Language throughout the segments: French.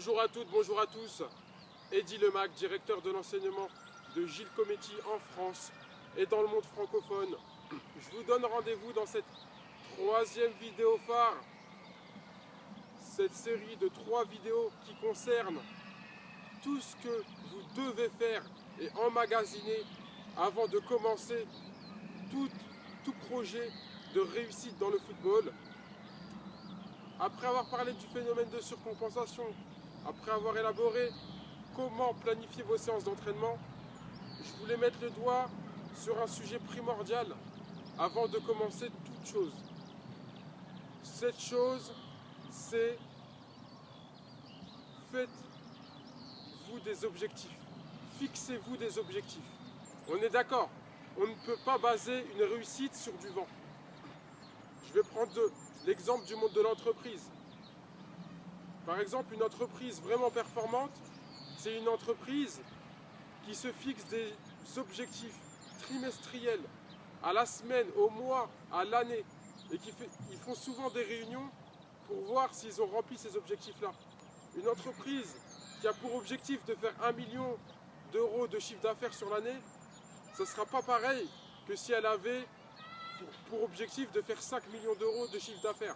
Bonjour à toutes, bonjour à tous. Eddy Lemac, directeur de l'enseignement de Gilles Cometti en France et dans le monde francophone. Je vous donne rendez-vous dans cette troisième vidéo phare. Cette série de 3 vidéos qui concernent tout ce que vous devez faire et emmagasiner avant de commencer tout projet de réussite dans le football. Après avoir parlé du phénomène de surcompensation, après avoir élaboré comment planifier vos séances d'entraînement, je voulais mettre le doigt sur un sujet primordial avant de commencer toute chose. Cette chose, c'est faites-vous des objectifs. Fixez-vous des objectifs. On est d'accord, on ne peut pas baser une réussite sur du vent. Je vais prendre l'exemple du monde de l'entreprise. Par exemple, une entreprise vraiment performante, c'est une entreprise qui se fixe des objectifs trimestriels, à la semaine, au mois, à l'année, et ils font souvent des réunions pour voir s'ils ont rempli ces objectifs-là. Une entreprise qui a pour objectif de faire 1 million d'euros de chiffre d'affaires sur l'année, ça ne sera pas pareil que si elle avait pour objectif de faire 5 millions d'euros de chiffre d'affaires.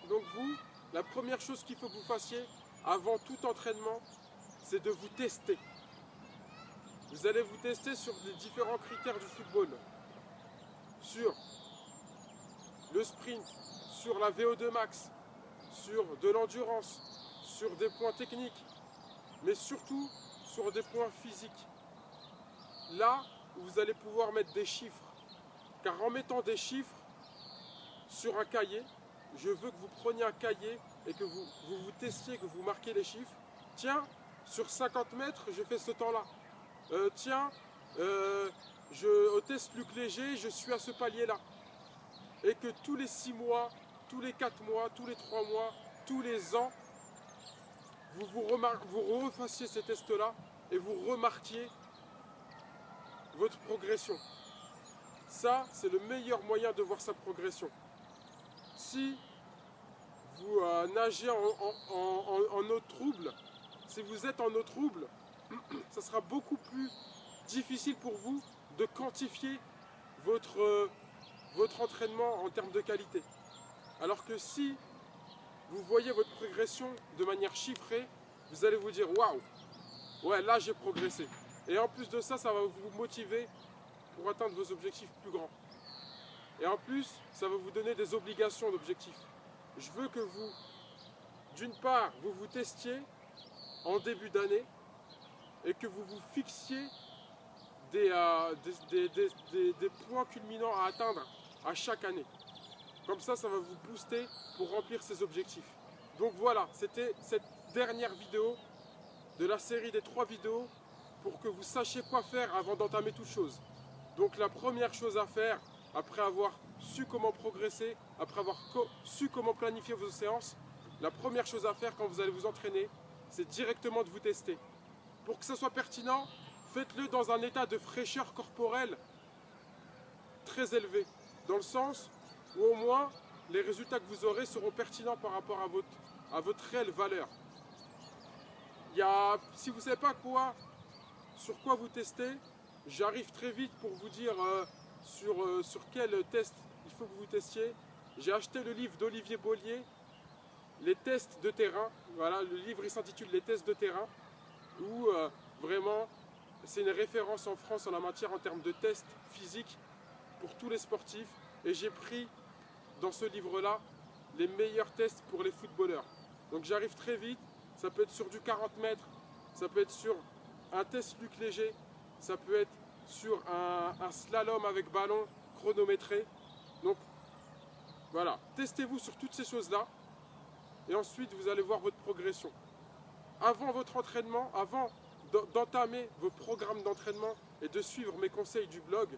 Donc vous, la première chose qu'il faut que vous fassiez avant tout entraînement, c'est de vous tester. Vous allez vous tester sur les différents critères du football. Sur le sprint, sur la VO2 max, sur de l'endurance, sur des points techniques, mais surtout sur des points physiques. Là où vous allez pouvoir mettre des chiffres. Car en mettant des chiffres sur un cahier, je veux que vous preniez un cahier et que vous testiez, que vous marquez les chiffres. Tiens, sur 50 mètres, je fais ce temps-là. Au test Luc Léger, je suis à ce palier-là. Et que tous les 6 mois, tous les 4 mois, tous les 3 mois, tous les ans, vous refassiez ces tests-là et vous remarquiez votre progression. Ça, c'est le meilleur moyen de voir sa progression. Si vous nagez en eau trouble, si vous êtes en eau trouble, ça sera beaucoup plus difficile pour vous de quantifier votre entraînement en termes de qualité. Alors que si vous voyez votre progression de manière chiffrée, vous allez vous dire « Waouh, ouais, là j'ai progressé ». Et en plus de ça, ça va vous motiver pour atteindre vos objectifs plus grands. Et en plus, ça va vous donner des obligations d'objectifs. Je veux que vous, d'une part, vous vous testiez en début d'année et que vous vous fixiez des points culminants à atteindre à chaque année. Comme ça, ça va vous booster pour remplir ces objectifs. Donc voilà, c'était cette dernière vidéo de la série des 3 vidéos pour que vous sachiez quoi faire avant d'entamer toute chose. Donc la première chose à faire, après avoir su comment progresser, après avoir su comment planifier vos séances, la première chose à faire quand vous allez vous entraîner, c'est directement de vous tester. Pour que ça soit pertinent, faites-le dans un état de fraîcheur corporelle très élevé. Dans le sens où au moins, les résultats que vous aurez seront pertinents par rapport à votre réelle valeur. Si vous ne savez pas sur quoi vous testez, j'arrive très vite pour vous dire sur quel test il faut que vous testiez. J'ai acheté le livre d'Olivier Bollier, Les tests de terrain. Voilà, le livre il s'intitule Les tests de terrain, où vraiment c'est une référence en France en la matière en termes de tests physiques pour tous les sportifs. Et j'ai pris dans ce livre-là les meilleurs tests pour les footballeurs. Donc j'arrive très vite, ça peut être sur du 40 mètres, ça peut être sur un test Luc Léger, ça peut être sur un slalom avec ballon chronométré. Donc voilà, testez-vous sur toutes ces choses-là et ensuite vous allez voir votre progression. Avant votre entraînement, avant d'entamer vos programmes d'entraînement et de suivre mes conseils du blog,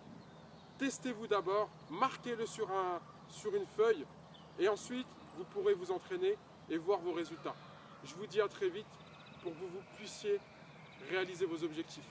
testez-vous d'abord, marquez-le sur une feuille et ensuite vous pourrez vous entraîner et voir vos résultats. Je vous dis à très vite pour que vous puissiez réaliser vos objectifs.